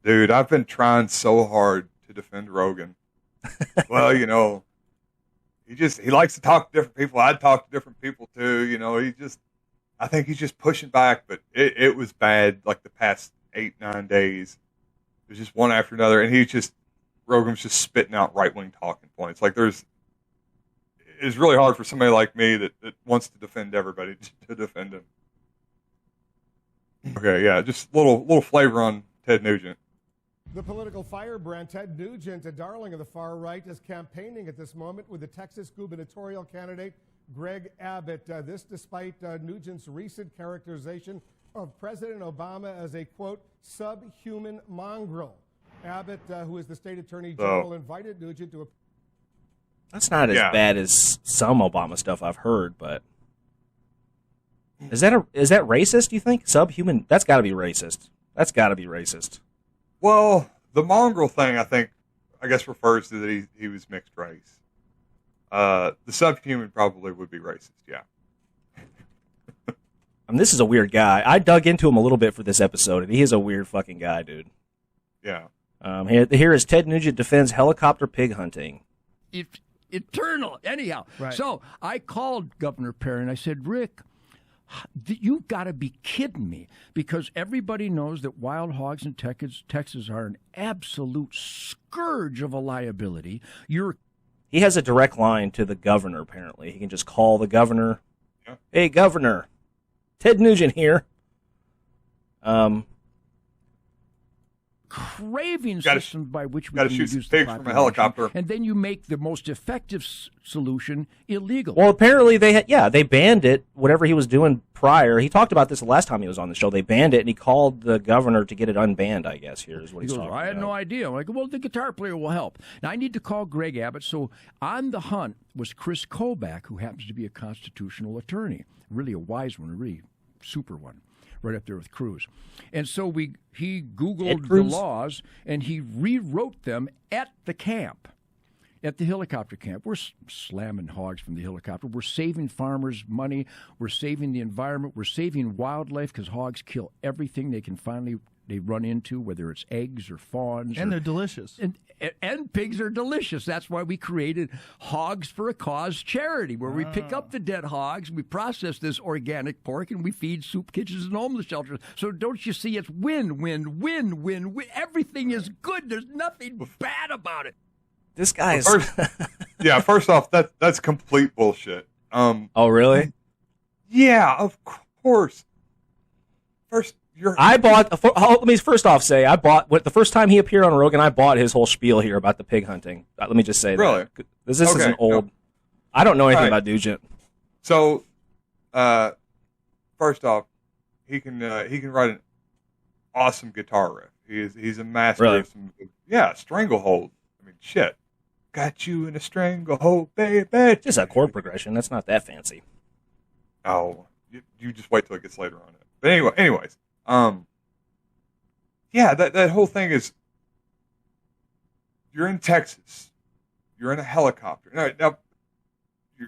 Dude, I've been trying so hard to defend Rogan. Well, he likes to talk to different people. I talk to different people too. I think he's just pushing back, but it was bad like the past 8-9 days. It was just one after another, and Rogan's just spitting out right-wing talking points. Like it's really hard for somebody like me that wants to defend everybody to defend him. Okay, yeah, just little flavor on Ted Nugent. The political firebrand Ted Nugent, a darling of the far right, is campaigning at this moment with the Texas gubernatorial candidate Greg Abbott. This despite Nugent's recent characterization of President Obama as a, quote, subhuman mongrel. Abbott, who is the state attorney general, invited Nugent to a... That's not as bad as some Obama stuff I've heard, but... Is that racist, you think? Subhuman? That's got to be racist. That's got to be racist. Well, the mongrel thing, I guess refers to that he was mixed race. The subhuman probably would be racist, yeah. This is a weird guy. I dug into him a little bit for this episode, and he is a weird fucking guy, dude. Yeah. Here is Ted Nugent defends helicopter pig hunting. It's eternal. Anyhow, right. So I called Governor Perry, and I said, Rick, you've got to be kidding me, because everybody knows that wild hogs in Texas are an absolute scourge of a liability. He has a direct line to the governor, apparently. He can just call the governor. Yeah. Hey, Governor, Ted Nugent here. Craving system by which we can shoot reduce the population from a helicopter, and then you make the most effective solution illegal. Well, apparently they banned it. Whatever he was doing prior, he talked about this the last time he was on the show. They banned it, and he called the governor to get it unbanned. I guess here is what he's talking about. I had no idea. I'm like, well, the guitar player will help. Now I need to call Greg Abbott. So on the hunt was Chris Kobach, who happens to be a constitutional attorney, really a wise one, a really super one. Right up there with Cruz. And so he Googled the laws, and he rewrote them at the camp, at the helicopter camp. We're slamming hogs from the helicopter. We're saving farmers money. We're saving the environment. We're saving wildlife, because hogs kill everything they run into, whether it's eggs or fawns. And they're delicious. And pigs are delicious. That's why we created Hogs for a Cause charity, where we pick up the dead hogs, we process this organic pork, and we feed soup kitchens and homeless shelters. So don't you see, it's win, win, win, win, win. Everything is good. There's nothing bad about it. This guy is... First off, that's complete bullshit. Oh, really? Yeah, of course. Let me first off say, the first time he appeared on Rogan, I bought his whole spiel here about the pig hunting. Let me just say really? That. This is an old... No. I don't know anything about Nugent. So, first off, he can write an awesome guitar riff. He's a master of some... Yeah, stranglehold. I mean, shit. Got you in a stranglehold, baby. Just a chord progression. That's not that fancy. Oh, you just wait till it gets later on it. But anyways... that whole thing is, you're in Texas, you're in a helicopter. Now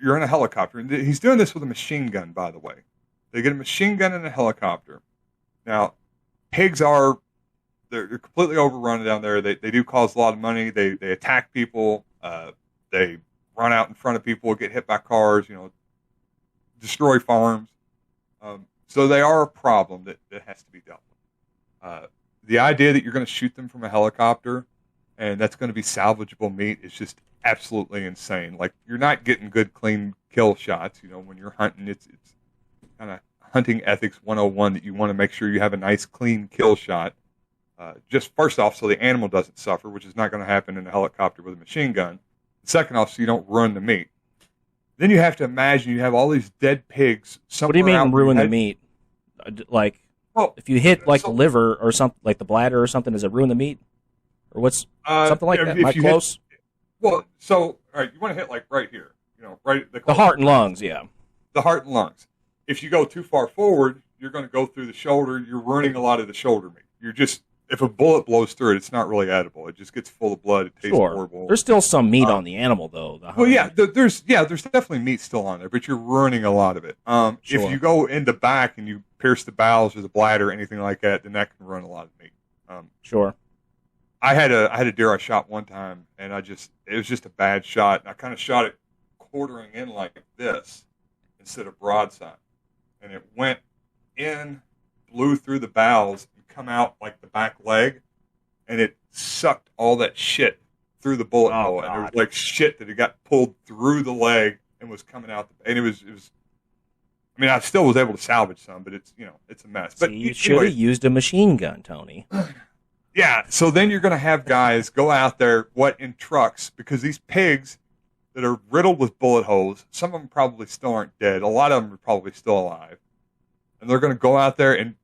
you're in a helicopter, and he's doing this with a machine gun, by the way. They get a machine gun and a helicopter. Now, pigs they're completely overrun down there. They do cause a lot of money. They attack people. They run out in front of people, get hit by cars, destroy farms. So they are a problem that has to be dealt with. The idea that you're going to shoot them from a helicopter and that's going to be salvageable meat is just absolutely insane. Like, you're not getting good, clean kill shots. When you're hunting, it's kind of hunting ethics 101 that you want to make sure you have a nice, clean kill shot. Just first off, so the animal doesn't suffer, which is not going to happen in a helicopter with a machine gun. Second off, so you don't ruin the meat. Then you have to imagine you have all these dead pigs somewhere. What do you mean ruin the meat? Like, if you hit the liver or something, like the bladder or something, does it ruin the meat? Or what's something like that? Am I close? All right, you want to hit like right here, right the heart and lungs, yeah. The heart and lungs. If you go too far forward, you're going to go through the shoulder. You're ruining a lot of the shoulder meat. If a bullet blows through it, it's not really edible. It just gets full of blood. It tastes horrible. There's still some meat on the animal, though. There's definitely meat still on there, but you're ruining a lot of it. If you go in the back and you pierce the bowels or the bladder or anything like that, then that can ruin a lot of meat. Sure. I had a deer I shot one time, and it was just a bad shot. And I kind of shot it quartering in like this instead of broadside, and it went in, blew through the bowels, and come out like the back leg, and it sucked all that shit through the bullet hole, and there was like shit that had got pulled through the leg and was coming out, and it was. I mean, I still was able to salvage some, but it's a mess. But you should have used a machine gun, Tony. Yeah, so then you're going to have guys go out there, in trucks, because these pigs that are riddled with bullet holes, some of them probably still aren't dead. A lot of them are probably still alive. And they're going to go out there, and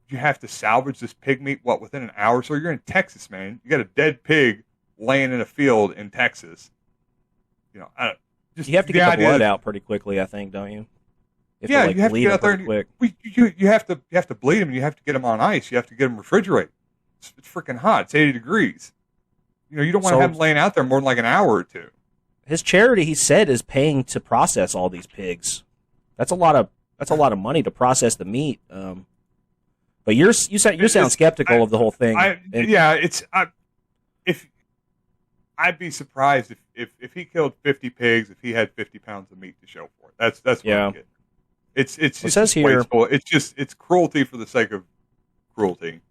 you have to salvage this pig meat, within an hour? So you're in Texas, man. You got a dead pig laying in a field in Texas. You have to get the blood out pretty quickly, I think, don't you? You have to get out there. You have to bleed them, and you have to get them on ice. You have to get them refrigerated. It's freaking hot. It's 80 degrees. You don't want to have them laying out there more than like an hour or two. His charity, he said, is paying to process all these pigs. That's a lot of money to process the meat. But you sound skeptical of the whole thing. I'd be surprised if he killed 50 pigs, if he had 50 pounds of meat to show for it. That's what I'm getting. It's just wasteful. It's cruelty for the sake of cruelty.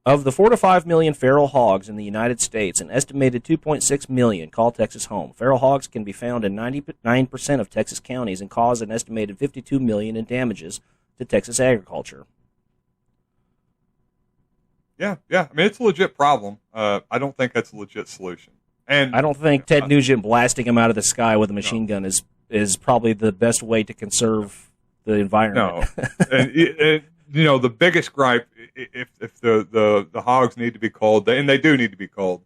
Of the 4 to 5 million feral hogs in the United States, an estimated 2.6 million call Texas home. Feral hogs can be found in 99% of Texas counties and cause an estimated $52 million in damages to Texas agriculture. Yeah. I mean, it's a legit problem. I don't think that's a legit solution. And I don't think Ted Nugent blasting him out of the sky with a machine gun is probably the best way to conserve the environment. No. And the biggest gripe, if the hogs need to be called, and they do need to be called,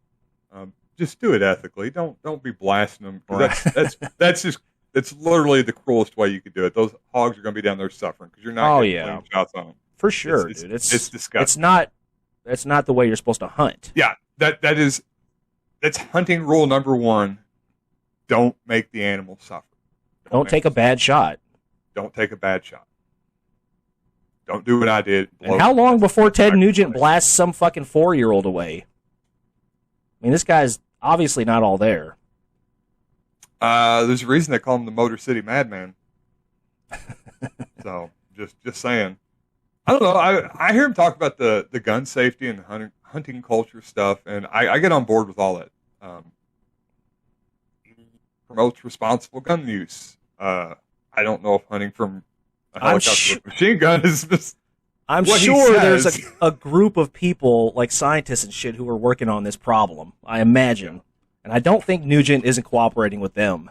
just do it ethically. Don't be blasting them. That's just it's literally the cruelest way you could do it. Those hogs are going to be down there suffering because you're not getting clean shots on them. For sure, dude. It's disgusting. That's not the way you're supposed to hunt. Yeah, that's hunting rule number 1. Don't make the animal suffer. Don't take a bad shot. Don't take a bad shot. Don't do what I did. And how long before Ted Nugent blasts some fucking 4-year-old away? I mean, this guy's obviously not all there. There's a reason they call him the Motor City Madman. So, just saying. I don't know. I hear him talk about the gun safety and the hunting culture stuff, and I get on board with all that. He promotes responsible gun use. I don't know if hunting from a helicopter with a machine gun is just I'm sure there's a group of people, like scientists and shit, who are working on this problem, I imagine. And I don't think Nugent isn't cooperating with them.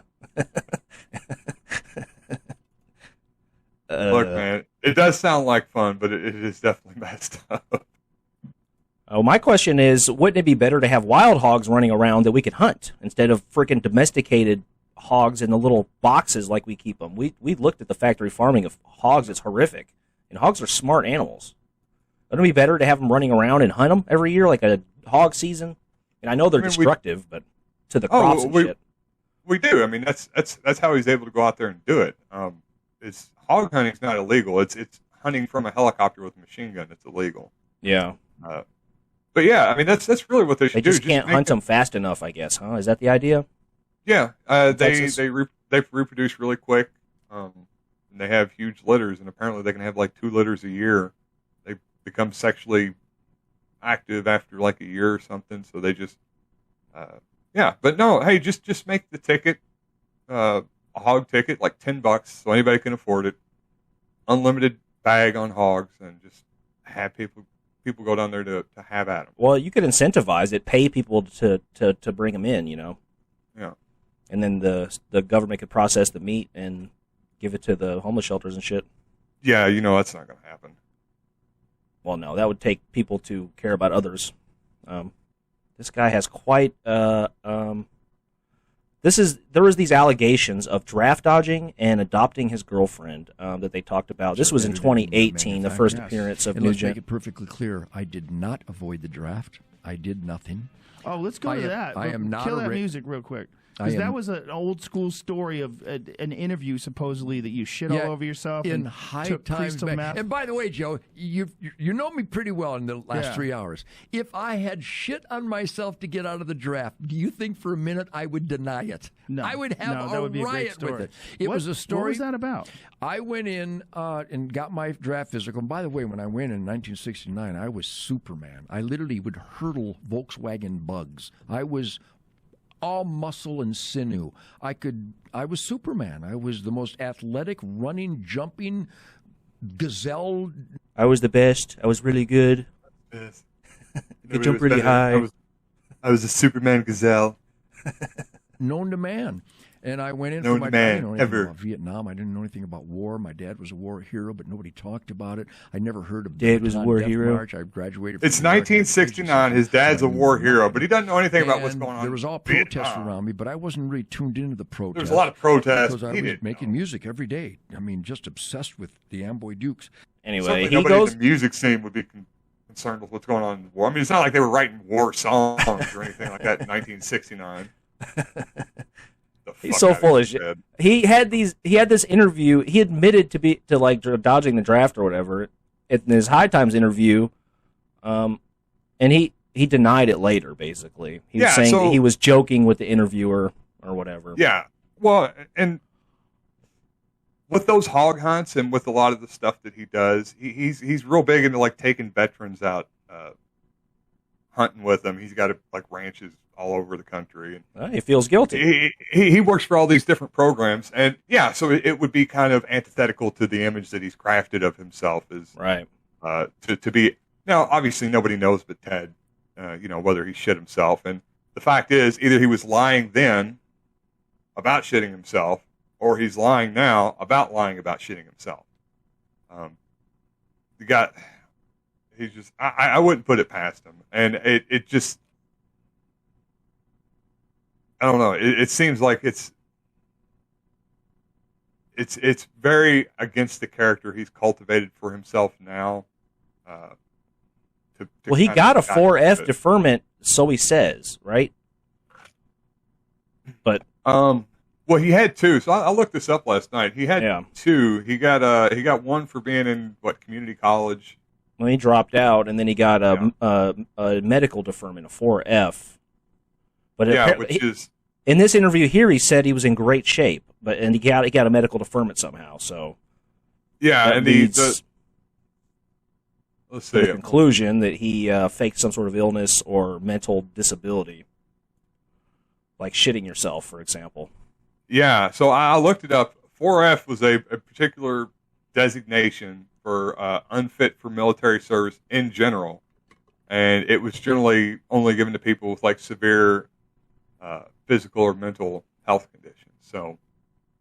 Look, man, it does sound like fun, but it is definitely messed up. Oh, my question is, wouldn't it be better to have wild hogs running around that we could hunt instead of freaking domesticated hogs in the little boxes like we keep them? We looked at the factory farming of hogs. It's horrific. And hogs are smart animals. Wouldn't it be better to have them running around and hunt them every year like a hog season? And I know they're destructive, but to the crops and shit. We do. I mean, that's how he's able to go out there and do it. Hog hunting's not illegal. It's hunting from a helicopter with a machine gun that's illegal. Yeah. But yeah, I mean that's really what they should do. They just can't hunt them fast enough, I guess, huh? Is that the idea? Yeah. They reproduce really quick. And they have huge litters, and apparently they can have like 2 litters a year. They become sexually active after like a year or something. So they just, But no, hey, just make the ticket, a hog ticket, like $10, so anybody can afford it. Unlimited bag on hogs, and just have people go down there to have at them. Well, you could incentivize it, pay people to bring them in, Yeah. And then the government could process the meat and give it to the homeless shelters and shit. Yeah, that's not going to happen. Well, no, that would take people to care about others. This guy has quite. There was these allegations of draft dodging and adopting his girlfriend that they talked about. This was in 2018, the first appearance of Nugent. Let's make it perfectly clear: I did not avoid the draft. I did nothing. Oh, let's go to that. I am not kill that music real quick. Because that was an old school story of an interview supposedly that you shit all over yourself in and high took times. crystal meth. And by the way, Joe, you know me pretty well in the last 3 hours. If I had shit on myself to get out of the draft, do you think for a minute I would deny it? No. I would have that a would be a great riot story. with it. It was a story. What was that about? I went in and got my draft physical. And by the way, when I went in 1969, I was Superman. I literally would hurdle Volkswagen bugs. I was all muscle and sinew. I was Superman. I was the most athletic, running, jumping gazelle. I was the best. I was really good. Yes. Could jump really high. I was a Superman gazelle. Known to man. And I went in Known for my to man, I didn't know anything ever. about Vietnam. I didn't know anything about war. My dad was a war hero, but nobody talked about it. I never heard of Dad was a Bataan war Death hero. March. I graduated from It's the American 1969. His dad's a war hero, but he doesn't know anything about what's And going on. There was all in protests Vietnam. around me, but I wasn't really tuned into the protests. There was a lot of protests. because I He was didn't making know. music every day. I mean, just obsessed with the Amboy Dukes. Anyway, Certainly he nobody goes. in the music scene would be concerned with what's going on in the war. I mean, it's not like they were writing war songs or anything like that in 1969. He's so full of shit. He had this interview. He admitted to like dodging the draft or whatever in his High Times interview, and he denied it later. Basically, he was saying that he was joking with the interviewer or whatever. Yeah, well, and with those hog hunts and with a lot of the stuff that he does, he's real big into like taking veterans out hunting with him. He's got like ranches all over the country, and He feels guilty. He works for all these different programs, and yeah, so it would be kind of antithetical to the image that he's crafted of himself as Right. To be now. Obviously, nobody knows but Ted, whether he shit himself, and the fact is, either he was lying then about shitting himself, or he's lying now about lying about shitting himself. The guy, he's just I wouldn't put it past him, and it just. I don't know. It seems like it's very against the character he's cultivated for himself now. Well, he got a 4F deferment, so he says, right? But well, he had two. So I looked this up last night. He had two. He got one for being in community college. Well, he dropped out, and then he got a medical deferment, a 4F. But which is in this interview here, he said he was in great shape, and he got a medical deferment somehow. So and leads let's to see the conclusion that he faked some sort of illness or mental disability, like shitting yourself, for example. Yeah, so I looked it up. 4F was a particular designation for unfit for military service in general, and it was generally only given to people with like severe physical or mental health conditions. So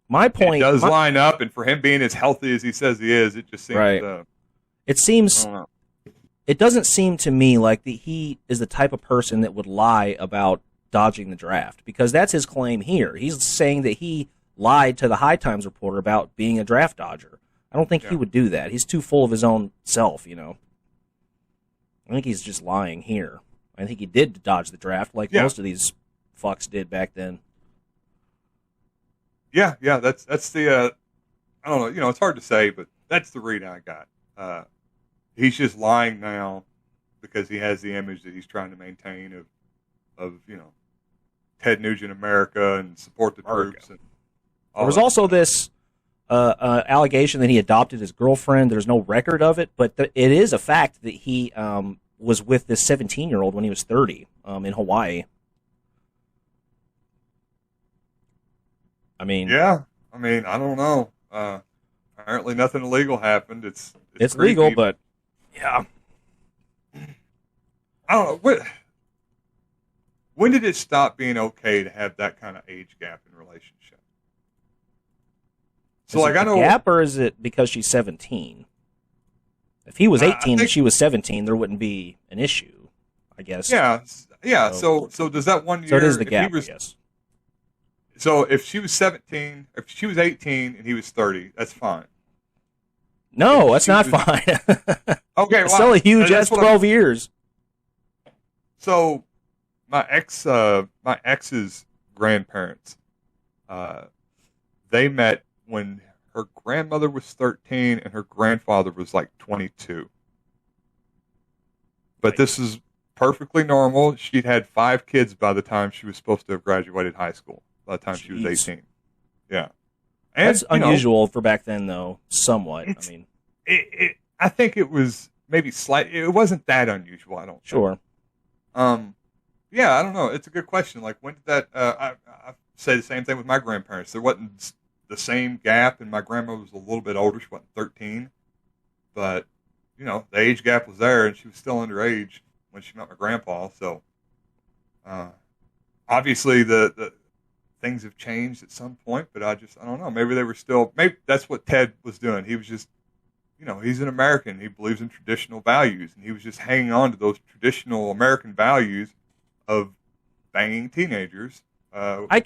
my point it does line up, and for him being as healthy as he says he is, it just seems. Right. It seems. It doesn't seem to me like he is the type of person that would lie about dodging the draft, because that's his claim here. He's saying that he lied to the High Times reporter about being a draft dodger. I don't think he would do that. He's too full of his own self, I think he's just lying here. I think he did dodge the draft like most of these fucks did back then. Yeah, that's the I don't know, it's hard to say, but that's the read I got. He's just lying now because he has the image that he's trying to maintain of Ted Nugent America and support the troops. And there was also this allegation that he adopted his girlfriend. There's no record of it, but it is a fact that he was with this 17-year-old when he was 30 in Hawaii. I mean, I don't know. Apparently, nothing illegal happened. It's legal, but yeah, I don't know. When did it stop being okay to have that kind of age gap in relationship? So, I know gap, or is it because she's 17? If he was 18 and she was 17, there wouldn't be an issue, I guess. Yeah. So does that 1 year? So it is the gap, I guess. So if she was 17, if she was 18 and he was 30, that's fine. No, that's not fine. Okay, it's still a huge. That's 12 years. So my ex's grandparents. They met when her grandmother was 13 and her grandfather was like 22. But this is perfectly normal. She'd had 5 kids by the time she was supposed to have graduated high school, by the time she was 18. Yeah. And, That's unusual for back then, though, somewhat. I mean, I think it was maybe slight. It wasn't that unusual, I don't think. Sure. Yeah, I don't know. It's a good question. Like, when did that, I say the same thing with my grandparents. There wasn't the same gap, and my grandma was a little bit older. She wasn't 13. But, the age gap was there, and she was still underage when she met my grandpa. So, obviously, the things have changed at some point, but I don't know. Maybe they were still, maybe that's what Ted was doing. He was just, he's an American. He believes in traditional values, and he was just hanging on to those traditional American values of banging teenagers. I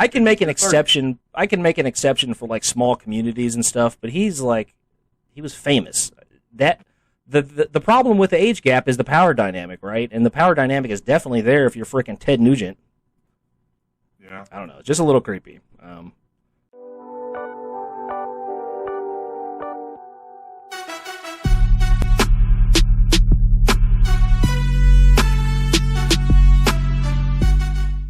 can make an exception. I can make an exception for like small communities and stuff, but he was famous. That the problem with the age gap is the power dynamic, right? And the power dynamic is definitely there if you're freaking Ted Nugent. Yeah. I don't know. It's just a little creepy.